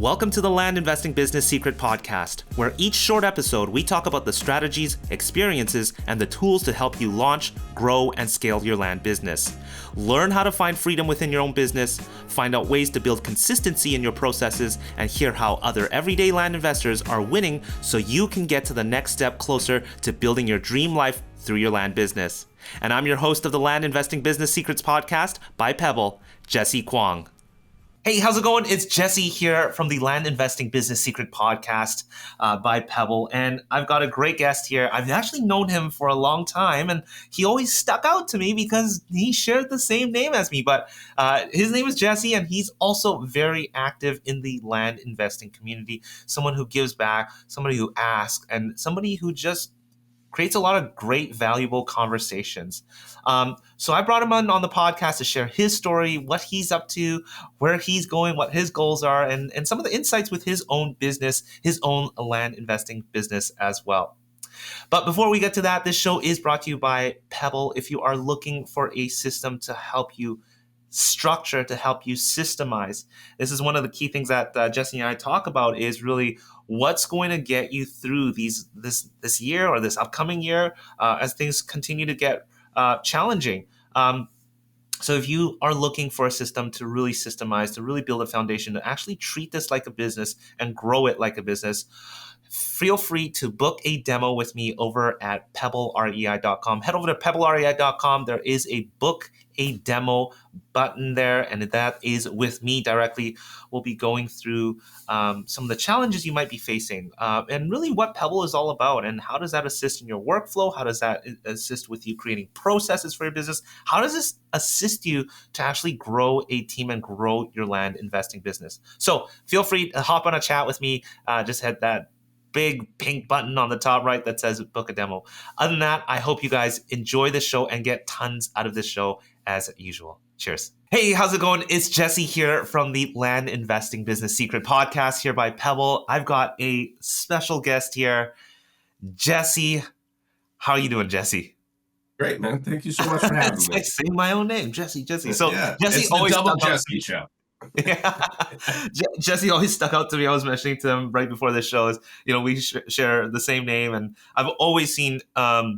Welcome to the Land Investing Business Secret Podcast, where each short episode we talk about the strategies, experiences, and the tools to help you launch, grow, and scale your land business. Learn how to find freedom within your own business, find out ways to build consistency in your processes, and hear how other everyday land investors are winning so you can get to the next step closer to building your dream life through your land business. And I'm your host of the Land Investing Business Secrets Podcast by Pebble, Jesse Kwong. Hey, how's it going? It's Jesse here from the Land Investing Business Secret Podcast by Pebble, and I've got a great guest here. I've actually known him for a long time, and he always stuck out to me because he shared the same name as me, but his name is Jesse, and he's also very active in the land investing community, someone who gives back, somebody who asks, and somebody who just creates a lot of great, valuable conversations. So I brought him on the podcast to share his story, what he's up to, where he's going, what his goals are, and some of the insights with his own business, his own land investing business as well. But before we get to that, this show is brought to you by Pebble. If you are looking for a system to help you structure, to help you systemize, this is one of the key things that Jesse and I talk about is really what's going to get you through this year or this upcoming year as things continue to get challenging. So if you are looking for a system to really systemize, to really build a foundation, to actually treat this like a business and grow it like a business, feel free to book a demo with me over at pebblerei.com. Head over to pebblerei.com. There is a book a demo button there, and that is with me directly. We'll be going through some of the challenges you might be facing and really what Pebble is all about and how does that assist in your workflow? How does that assist with you creating processes for your business? How does this assist you to actually grow a team and grow your land investing business? So feel free to hop on a chat with me. Just hit that big pink button on the top right that says book a demo. Other than that, I hope you guys enjoy this show and get tons out of this show as usual. Cheers. Hey, how's it going? It's Jesse here from the Land Investing Business Secret Podcast here by Pebble. I've got a special guest here, Jesse. How are you doing, Jesse? Great, man. Thank you so much for having me. I say my own name, Jesse. So yeah, Jesse it's the always double Jesse show. Yeah, Jesse always stuck out to me. I was mentioning to him right before this show is, we share the same name, and I've always seen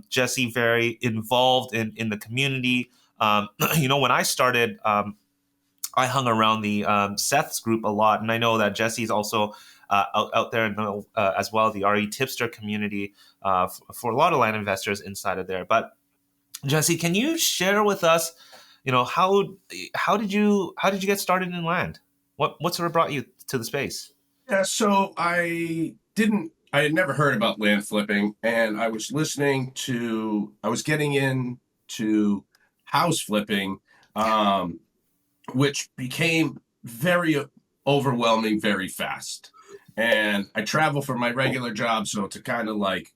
Jesse very involved in the community. When I started, I hung around the Seth's group a lot, and I know that Jesse's also out there as well, the RE Tipster community for a lot of land investors inside of there. But Jesse, can you share with us? How did you get started in land? What sort of brought you to the space? Yeah, so I had never heard about land flipping, and I was getting into house flipping, which became very overwhelming very fast. And I travel for my regular job, so to kind of like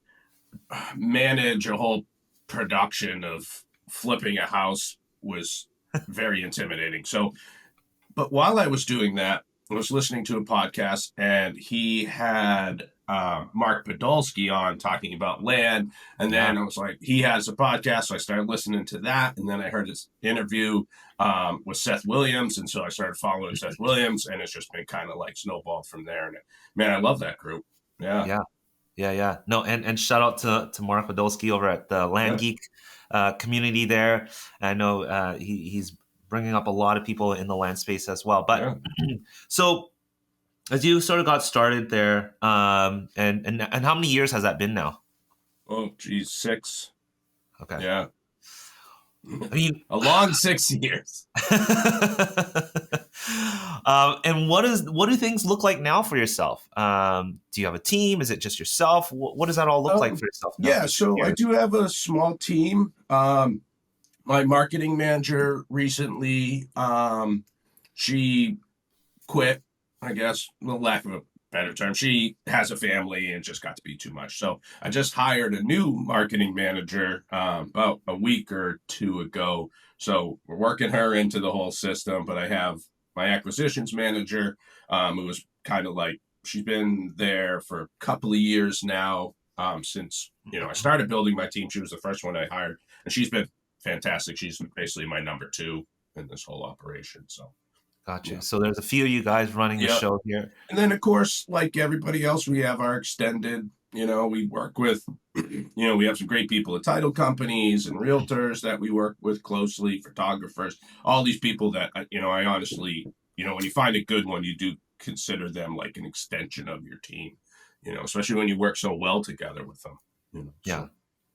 manage a whole production of flipping a house was very intimidating. So, but while I was doing that, I was listening to a podcast, and he had Mark Podolsky on talking about land. And then I was like, he has a podcast. So I started listening to that. And then I heard his interview with Seth Williams. And so I started following Seth Williams, and it's just been kind of like snowballed from there. And man, I love that group. Yeah. No, and shout out to Mark Podolsky over at the Land Geek community there. I know he's bringing up a lot of people in the land space as well. But so as you sort of got started there, and how many years has that been now? Oh, geez, 6. Okay. Yeah. I mean, a long 6 years. And what do things look like now for yourself? Do you have a team? Is it just yourself? What does that all look like for yourself now? Yeah, so I do have a small team. My marketing manager recently, she quit, I guess, the lack of a better term. She has a family and it just got to be too much. So I just hired a new marketing manager about a week or 2 ago. So we're working her into the whole system, but I have my acquisitions manager, who was kind of like, she's been there for a couple of years now, since, I started building my team. She was the first one I hired, and she's been fantastic. She's basically my number 2 in this whole operation. So Got you. Yeah. So there's a few of you guys running the Yep. show here. And then, of course, like everybody else, we have our extended, we work with, we have some great people at title companies and realtors that we work with closely, photographers, all these people that, I honestly, when you find a good one, you do consider them like an extension of your team, especially when you work so well together with them, Yeah. so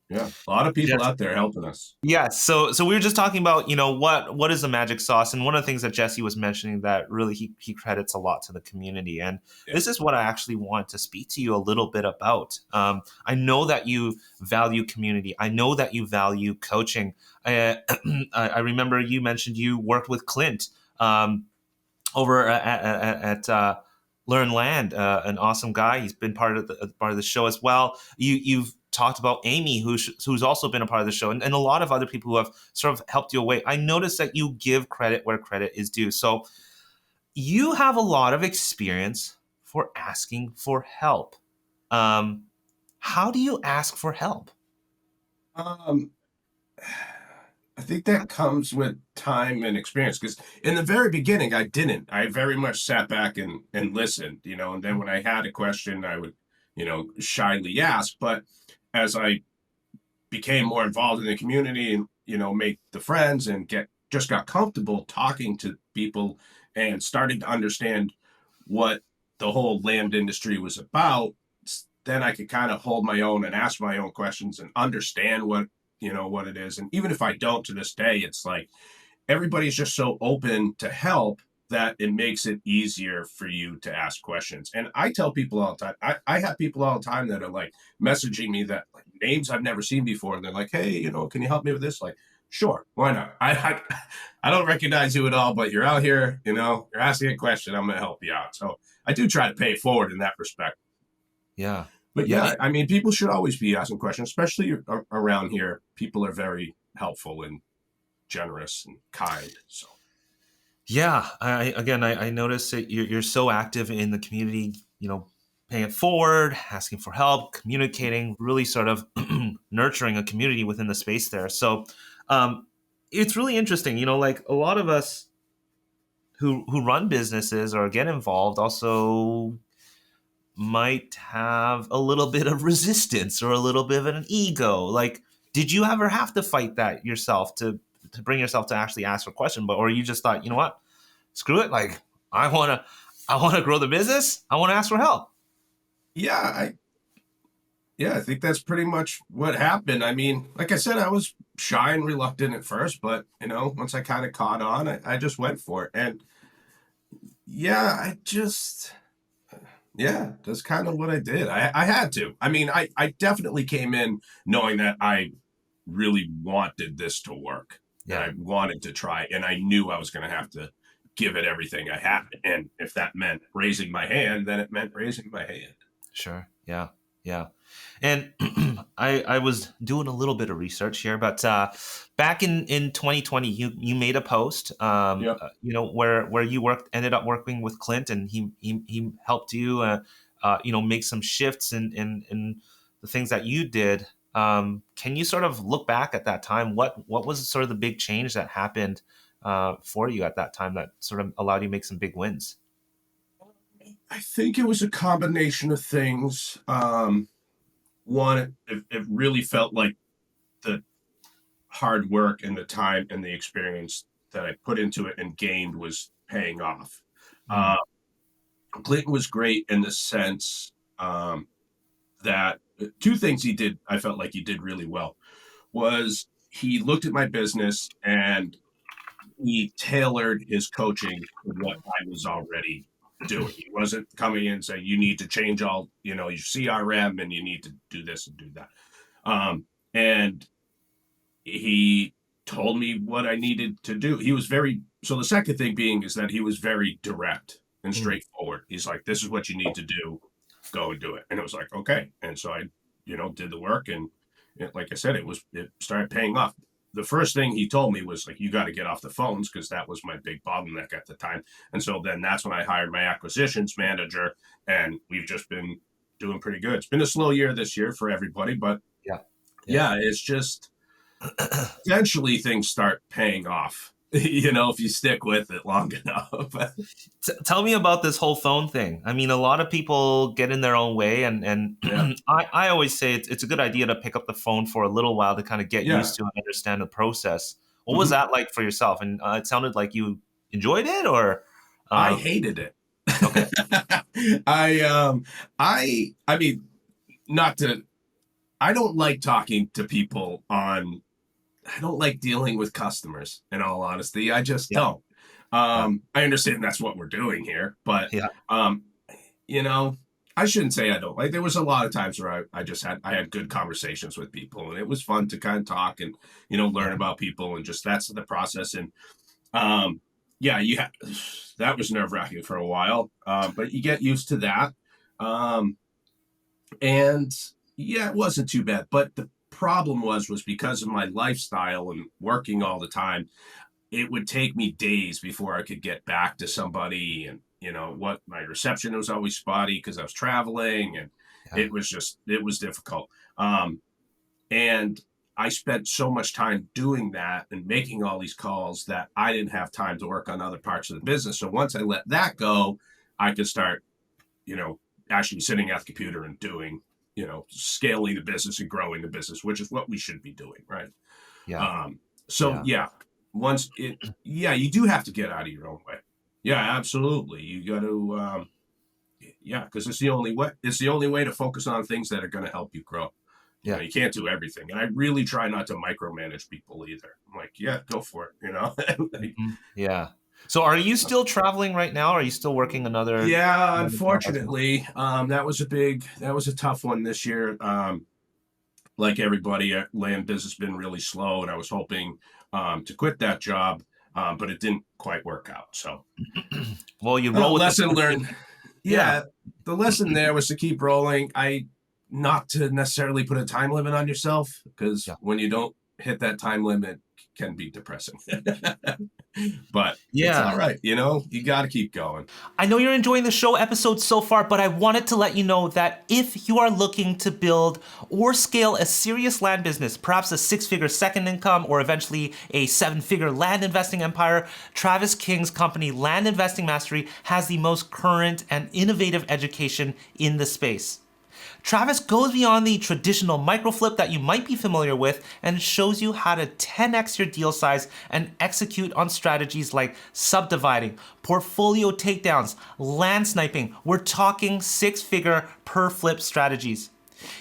yeah, a lot of people Yes. out there helping us. Yeah. So we were just talking about, what is the magic sauce? And one of the things that Jesse was mentioning that really he credits a lot to the community. And Yeah. this is what I actually want to speak to you a little bit about. I know that you value community. I know that you value coaching. I remember you mentioned you worked with Clint over at Learn Land, an awesome guy. He's been part of the show as well. You've talked about Amy, who's also been a part of the show, and a lot of other people who have sort of helped you away. I noticed that you give credit where credit is due. So you have a lot of experience for asking for help. Um, how do you ask for help? Um, I think that comes with time and experience because in the very beginning, I didn't. I very much sat back and listened, and then when I had a question, I would, shyly ask. But as I became more involved in the community and, make the friends and got comfortable talking to people and starting to understand what the whole land industry was about, then I could kind of hold my own and ask my own questions and understand what it is. And even if I don't to this day, it's like everybody's just so open to help that it makes it easier for you to ask questions. And I tell people all the time, I have people all the time that are like messaging me that like names I've never seen before. And they're like, hey, can you help me with this? Like, sure, why not? I don't recognize you at all, but you're out here, you're asking a question. I'm going to help you out. So I do try to pay it forward in that respect. Yeah. But Yeah. yeah, I mean, people should always be asking questions, especially around here. People are very helpful and generous and kind. So Yeah, I noticed that you're so active in the community, paying it forward, asking for help, communicating, really sort of nurturing a community within the space there. So it's really interesting, like a lot of us who run businesses or get involved also might have a little bit of resistance or a little bit of an ego. Like, did you ever have to fight that yourself to bring yourself to actually ask for a question, or you just thought, you know what? Screw it. Like I want to grow the business. I want to ask for help. yeah, I think that's pretty much what happened. I mean, like I said, I was shy and reluctant at first, but once I kind of caught on, I just went for it. And yeah, that's kind of what I did. I had to. I mean, I definitely came in knowing that I really wanted this to work and Yeah, I wanted to try, and I knew I was going to have to give it everything I had. And if that meant raising my hand, then it meant raising my hand. sure. Yeah, yeah. And I was doing a little bit of research here, but back in 2020, you made a post, Yep. where you ended up working with Clint, and he helped you, make some shifts in the things that you did. Can you sort of look back at that time? What was sort of the big change that happened for you at that time that sort of allowed you to make some big wins? I think it was a combination of things. One, it really felt like the hard work and the time and the experience that I put into it and gained was paying off. Mm, Uh, Clinton was great in the sense that two things he did, I felt like he did really well, was he looked at my business and he tailored his coaching to what I was already doing. He wasn't coming in and saying, you need to change all, your CRM and you need to do this and do that. And he told me what I needed to do. He was so the second thing being is that he was very direct and mm, straightforward. He's like, this is what you need to do. Go and do it. And it was like, okay. And so I, did the work and like I said, it started paying off. The first thing he told me was like, you got to get off the phones because that was my big bottleneck at the time. And so then that's when I hired my acquisitions manager and we've just been doing pretty good. It's been a slow year this year for everybody, but yeah, yeah, yeah, it's just eventually things start paying off. if you stick with it long enough. Tell me about this whole phone thing. I mean, a lot of people get in their own way, and Yeah. I always say it's a good idea to pick up the phone for a little while to kind of get Yeah. used to and understand the process. What was Mhm. that like for yourself? And it sounded like you enjoyed it, or I um, hated it. okay, I mean, not to I don't like talking to people on I don't like dealing with customers, in all honesty. I just yeah, don't. yeah, I understand that's what we're doing here, but yeah, um, you know, I shouldn't say I don't. Like there was a lot of times where I had good conversations with people, and it was fun to kind of talk and yeah, learn about people, and just that's the process. And um, yeah, that was nerve wracking for a while, but you get used to that. Um, and yeah, it wasn't too bad. But the problem was because of my lifestyle and working all the time, it would take me days before I could get back to somebody. And what, my reception was always spotty because I was traveling, and yeah, it was difficult. And I spent so much time doing that and making all these calls that I didn't have time to work on other parts of the business. So once I let that go, I could start, you know, actually sitting at the computer and doing, scaling the business and growing the business, which is what we should be doing, right? yeah, Um, so yeah. yeah, yeah, you do have to get out of your own way. Yeah, absolutely. You got to, yeah, because it's the only way. It's the only way to focus on things that are going to help you grow. Yeah. You can't do everything, and I really try not to micromanage people either. I'm like, yeah, go for it. Like, Mhm. Yeah. So are you still traveling right now? Are you still working yeah, another job as well? unfortunately, that was a tough one this year. Like everybody, land business has been really slow, and I was hoping to quit that job, but it didn't quite work out. So, Well, you roll with the lesson punches. learned. Yeah. Yeah, the lesson there was to keep rolling. Not to necessarily put a time limit on yourself, because Yeah. when you don't hit that time limit, it can be depressing. But it's Yeah. all right. You got to keep going. I know you're enjoying the show episode so far, but I wanted to let you know that if you are looking to build or scale a serious land business, perhaps a 6-figure second income or eventually a 7-figure land investing empire, Travis King's company, Land Investing Mastery, has the most current and innovative education in the space. Travis goes beyond the traditional microflip that you might be familiar with and shows you how to 10x your deal size and execute on strategies like subdividing, portfolio takedowns, land sniping. We're talking 6-figure per flip strategies.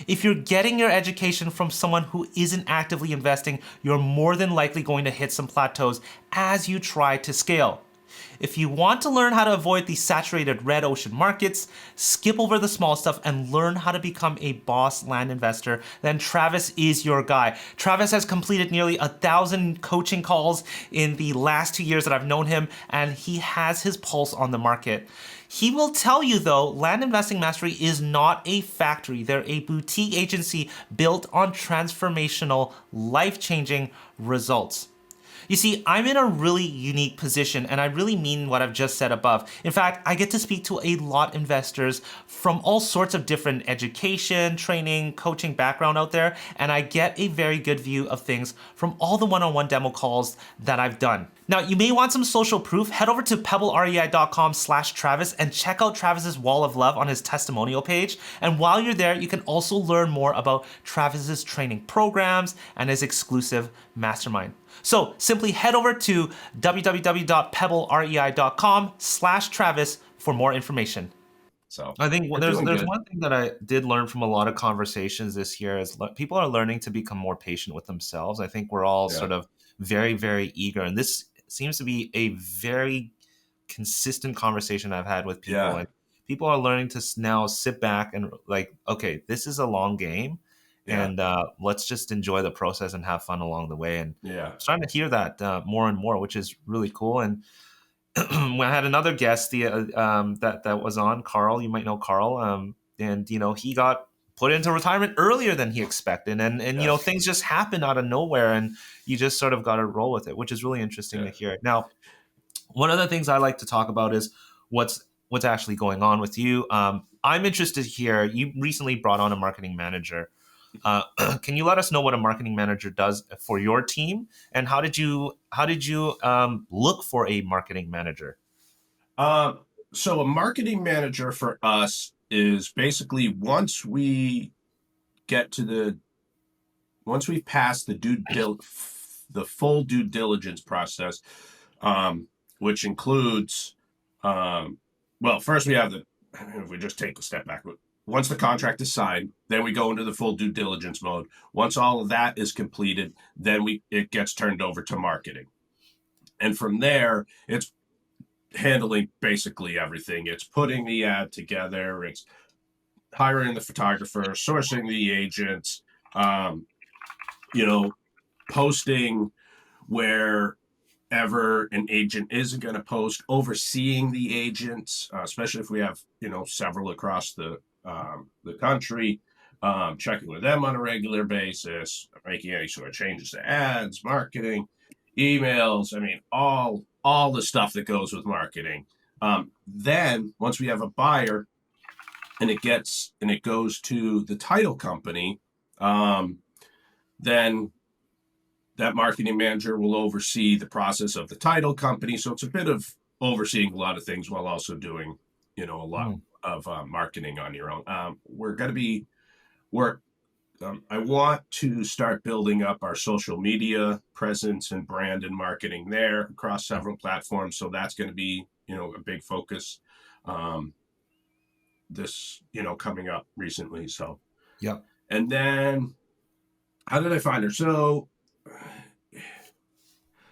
If you're getting your education from someone who isn't actively investing, you're more than likely going to hit some plateaus as you try to scale. If you want to learn how to avoid the saturated red ocean markets, skip over the small stuff, and learn how to become a boss land investor, then Travis is your guy. Travis has completed nearly 1,000 coaching calls in the last 2 years that I've known him, and he has his pulse on the market. He will tell you, though, Land Investing Mastery is not a factory. They're a boutique agency built on transformational, life-changing results. You see, I'm in a really unique position, and I really mean what I've just said above. In fact, I get to speak to a lot of investors from all sorts of different education, training, coaching background out there, and I get a very good view of things from all the one-on-one demo calls that I've done. Now, you may want some social proof. Head over to pebblerei.com/Travis and check out Travis's wall of love on his testimonial page. And while you're there, you can also learn more about Travis's training programs and his exclusive mastermind. So simply head over to www.pebblerei.com/Travis for more information. So I think we're there's doing there's good. one thing that I did learn from a lot of conversations this year is people are learning to become more patient with themselves. I think we're all Yeah. sort of very, very eager, and this seems to be a very consistent conversation I've had with people, Yeah. and people are learning to now sit back and like, okay, this is a long game, Yeah. and let's just enjoy the process and have fun along the way. And I'm Yeah. starting to hear that more and more, which is really cool. And I had another guest that was on, Carl. You might know Carl, and he got put into retirement earlier than he expected, and Yeah. things just happen out of nowhere, and you just sort of got to roll with it, which is really interesting Yeah. to hear. Now, one of the things I like to talk about is what's actually going on with you. I'm interested here. You recently brought on a marketing manager. Can you let us know what a marketing manager does for your team, and how did you look for a marketing manager? Um, so a marketing manager for us is basically get to the once we've passed the full due diligence process, which includes, um, well, first we have if we just take a step back, once the contract is signed, then we go into the full due diligence mode. Once all of that is completed, then it gets turned over to marketing. And from there, it's handling basically everything. It's putting the ad together, it's hiring the photographer, sourcing the agents, um, you know, posting wherever an agent isn't going to post, overseeing the agents, especially if we have several across the country, checking with them on a regular basis, making any sort of changes to ads, marketing, emails. I mean, all the stuff that goes with marketing. Then once we have a buyer and it goes to the title company, then that marketing manager will oversee the process of the title company. So it's a bit of overseeing a lot of things while also doing, a lot Mm. of marketing on your own. We're going to be work. I want to start building up our social media presence and brand and marketing there across Yeah. several platforms. So that's going to be, a big focus. Um, this, coming up recently. So, Yeah. and then how did I find her? So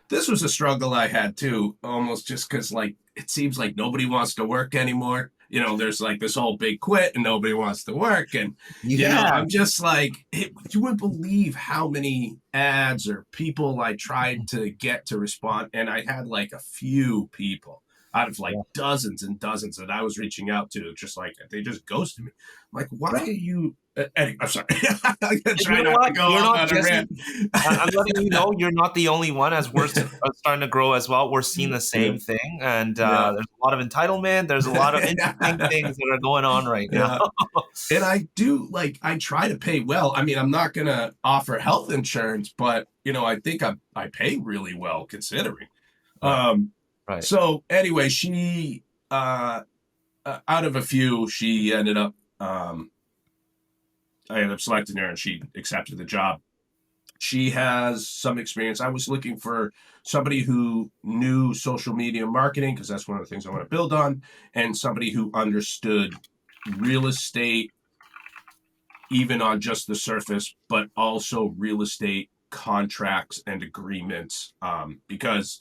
this was a struggle I had too, almost just because like it seems like nobody wants to work anymore. There's like this whole big quit and nobody wants to work. And, Yeah. I'm just like, you wouldn't believe how many ads or people I tried to get to respond. And I had like a few people out of like Yeah. dozens and dozens that I was reaching out to, just like they just ghosted me. I'm like, why Yeah. are you? Anyway, I'm sorry. I'm gonna And you try know not to what? go You're off not on a Jesse. rant. I'm letting you know you're not the only one. As we're starting to grow as well, we're seeing the Yeah. same thing, and Yeah. there's a lot of entitlement. There's a lot of interesting things that are going on right now. Yeah. And I do I try to pay well. I mean, I'm not going to offer health insurance, but I think I pay really well considering. Right. Um, Right. so anyway, she, out of a few, I ended up selecting her and she accepted the job. She has some experience. I was looking for somebody who knew social media marketing because that's one of the things I want to build on, and somebody who understood real estate even on just the surface, but also real estate contracts and agreements. Because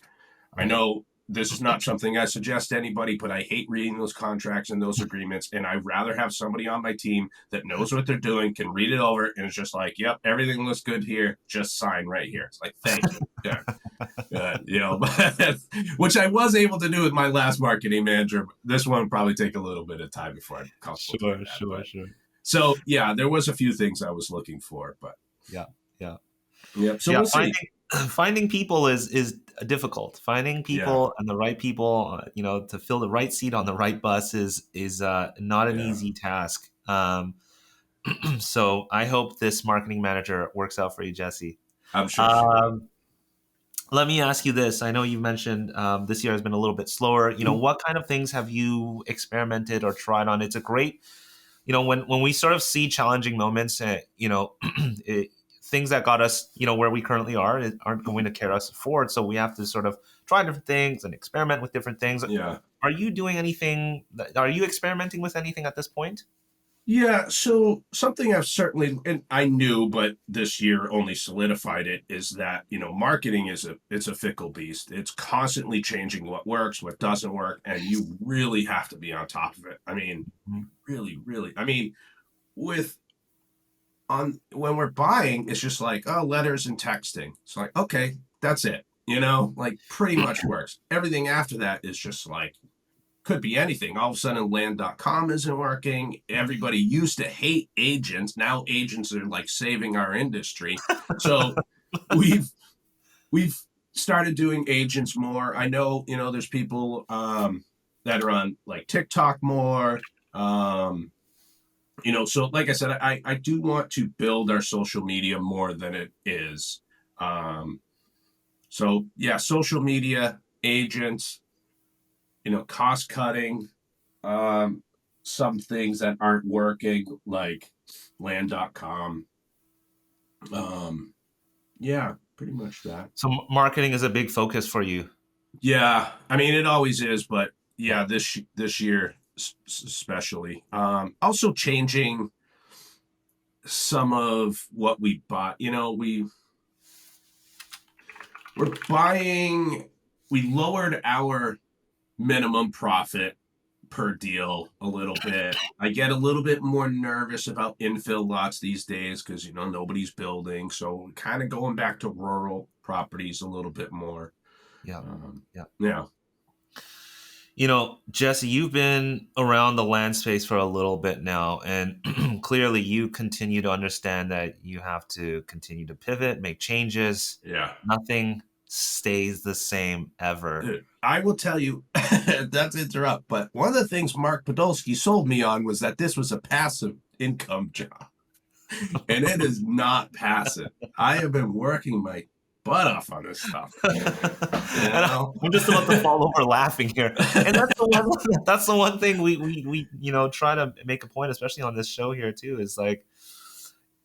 I Right. know this is not something I suggest to anybody, but I hate reading those contracts and those agreements. And I'd rather have somebody on my team that knows what they're doing, can read it over, and it's just like, yep, everything looks good here. Just sign right here. It's like, thank you. Yeah. Which I was able to do with my last marketing manager. This one would probably take a little bit of time before I'm comfortable doing Sure. that. Sure. But Sure. so yeah, there was a few things I was looking for, but Yeah. Yeah. yep. So Yeah. we'll see. Finding people is difficult. Finding Yeah, people and the right people, to fill the right seat on the right bus is not an yeah. easy task. So I hope this marketing manager works out for you, Jesse. I'm sure she will. Um, Let me ask you this. I know you mentioned this year has been a little bit slower. What kind of things have you experimented or tried on? It's a great, when we sort of see challenging moments, things that got us, where we currently aren't going to carry us forward. So we have to sort of try different things and experiment with different things. Yeah. Are you doing anything? Are you experimenting with anything at this point? Yeah, so something I've certainly and I knew, but this year only solidified it is that, marketing it's a fickle beast. It's constantly changing what works, what doesn't work, and you really have to be on top of it. I mean, Mhm. really, really. I mean, with on when we're buying, it's just like, oh, letters and texting. It's like, okay, that's it. Like pretty much works. Everything after that is just like could be anything. All of a sudden, land.com isn't working. Everybody used to hate agents. Now agents are like saving our industry. So we've we've started doing agents more. I know, there's people that are on like TikTok more. Um, So like I said, I do want to build our social media more than it is. Um, so yeah, social media, agents, cost cutting, um, some things that aren't working, like land.com. Um, yeah, pretty much that. So marketing is a big focus for you. Yeah, I mean it always is, but Yeah. yeah, this year especially. Also changing some of what we bought. We're buying. We lowered our minimum profit per deal a little bit. I get a little bit more nervous about infill lots these days because nobody's building, so we're kind of going back to rural properties a little bit more. Yeah. Yeah. Yeah. Jesse, you've been around the land space for a little bit now, and clearly you continue to understand that you have to continue to pivot, make changes. Yeah. Nothing stays the same ever. Dude, I will tell you, not to interrupt, but one of the things Mark Podolsky sold me on was that this was a passive income job. And it is not passive. I have been working my butt off on this stuff. And I'm just about to fall over laughing here. And that's the one thing we try to make a point, especially on this show here too, is like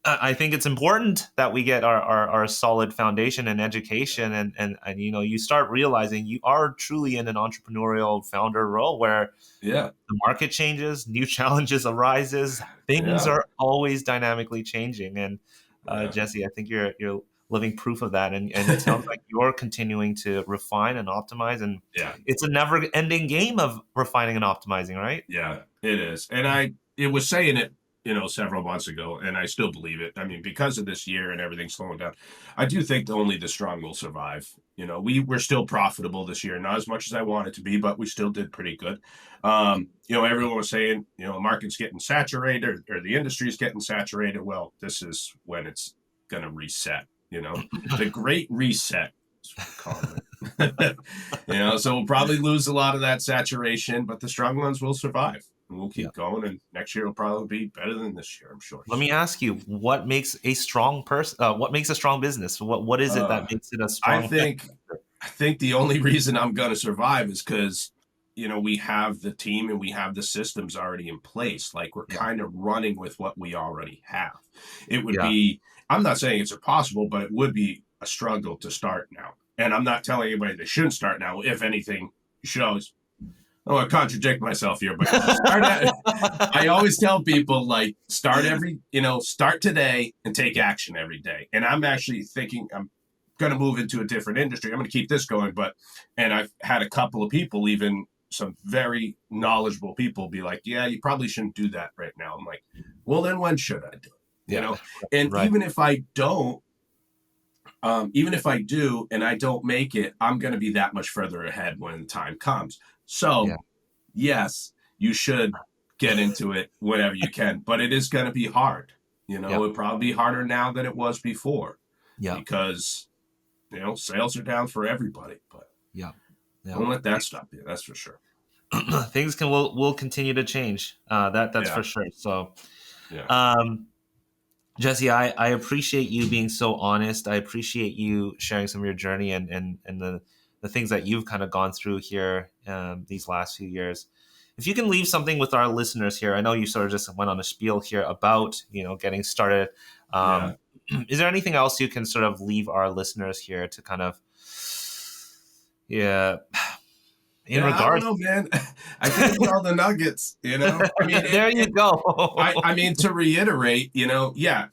I think it's important that we get our solid foundation and education, and you start realizing you are truly in an entrepreneurial founder role where Yeah. the market changes, new challenges arises, things Yeah. are always dynamically changing. And Yeah. Jesse, I think you're living proof of that, and it sounds like you're continuing to refine and optimize, and Yeah. it's a never ending game of refining and optimizing, right? Yeah, it is. And it was saying it, several months ago, and I still believe it. I mean, because of this year and everything slowing down, I do think only the strong will survive. We're still profitable this year, not as much as I wanted to be, but we still did pretty good. Everyone was saying, the market's getting saturated or the industry's getting saturated. Well, this is when it's going to reset, the great reset, is what we call it. So we'll probably lose a lot of that saturation, but the strong ones will survive. And we'll keep going, and next year will probably be better than this year, I'm sure. Let me ask you, what makes a strong person? What makes a strong business? What is it that makes it a strong? I think the only reason I'm going to survive is because we have the team and we have the systems already in place. Like we're kind of running with what we already have. It would be. I'm not saying it's impossible, but it would be a struggle to start now. And I'm not telling anybody they shouldn't start now. If anything, you should always. I don't want to contradict myself here, but I always tell people like start today and take action every day. And I'm actually thinking I'm going to move into a different industry. I'm going to keep this going, and I've had a couple of people, even some very knowledgeable people, be like, "Yeah, you probably shouldn't do that right now." I'm like, "Well, then when should I do it?" And even if I don't. Even if I do and I don't make it, I'm going to be that much further ahead when the time comes. So, yes, you should get into it whenever you can, but it is going to be hard. It'll probably be harder now than it was before. Because, sales are down for everybody. But don't let that stop you. That's for sure. Things will continue to change. That's for sure. So, Jesse, I appreciate you being so honest. I appreciate you sharing some of your journey and the things that you've kind of gone through here these last few years. If you can leave something with our listeners here, I know you sort of just went on a spiel here about getting started. Is there anything else you can sort of leave our listeners here to kind of I don't know, man. I gave you all the nuggets, I mean, there you go. I mean, to reiterate,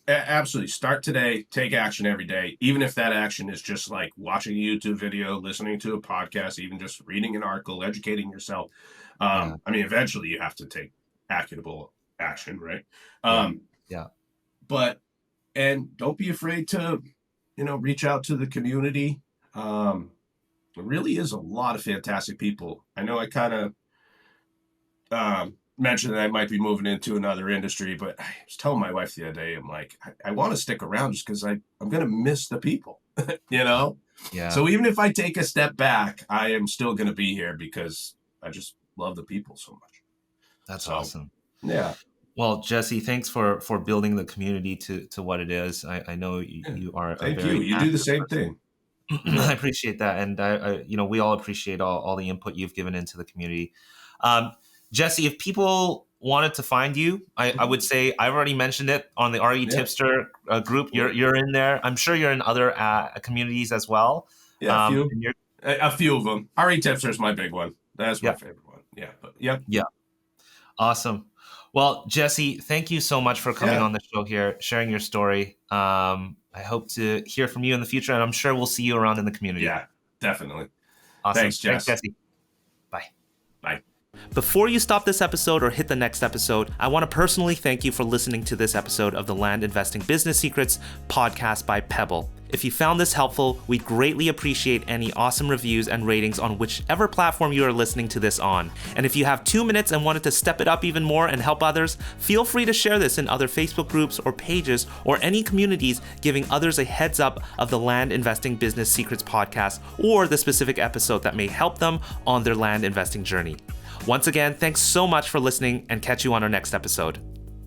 absolutely. Start today, take action every day, even if that action is just like watching a YouTube video, listening to a podcast, even just reading an article, educating yourself. I mean, eventually you have to take actionable action, right? But, and don't be afraid to, reach out to the community. There really is a lot of fantastic people. I know I kind of mentioned that I might be moving into another industry, but I was telling my wife the other day, I'm like, I want to stick around just because I'm going to miss the people, So even if I take a step back, I am still going to be here because I just love the people so much. That's awesome. Yeah. Well, Jesse, thanks for building the community to what it is. I know Yeah. you are a Thank you. very You do the active same person. thing. I Yeah. appreciate that, and we all appreciate all the input you've given into the community. Um, Jesse, if people wanted to find you, I Mhm. would say I've already mentioned it on the RE Yeah. Tipster group. Yeah. You're in there. I'm sure you're in other communities as well. Yeah. A few. And you're A few of them. RE Tipster is my big one. That's my yeah favorite one. Yeah. But yeah. yeah awesome. Well, Jesse, thank you so much for coming Yeah. on the show here, sharing your story. I hope to hear from you in the future, and I'm sure we'll see you around in the community. Yeah. Definitely. Awesome. Thanks, Thanks, Jess. Jesse. Bye. Bye. Before you stop this episode or hit the next episode, I want to personally thank you for listening to this episode of the Land Investing Business Secrets podcast by Pebble. If you found this helpful, we'd greatly appreciate any awesome reviews and ratings on whichever platform you are listening to this on. And if you have 2 minutes and wanted to step it up even more and help others, feel free to share this in other Facebook groups or pages or any communities, giving others a heads up of the Land Investing Business Secrets podcast or the specific episode that may help them on their land investing journey. Once again, thanks so much for listening, and catch you on our next episode.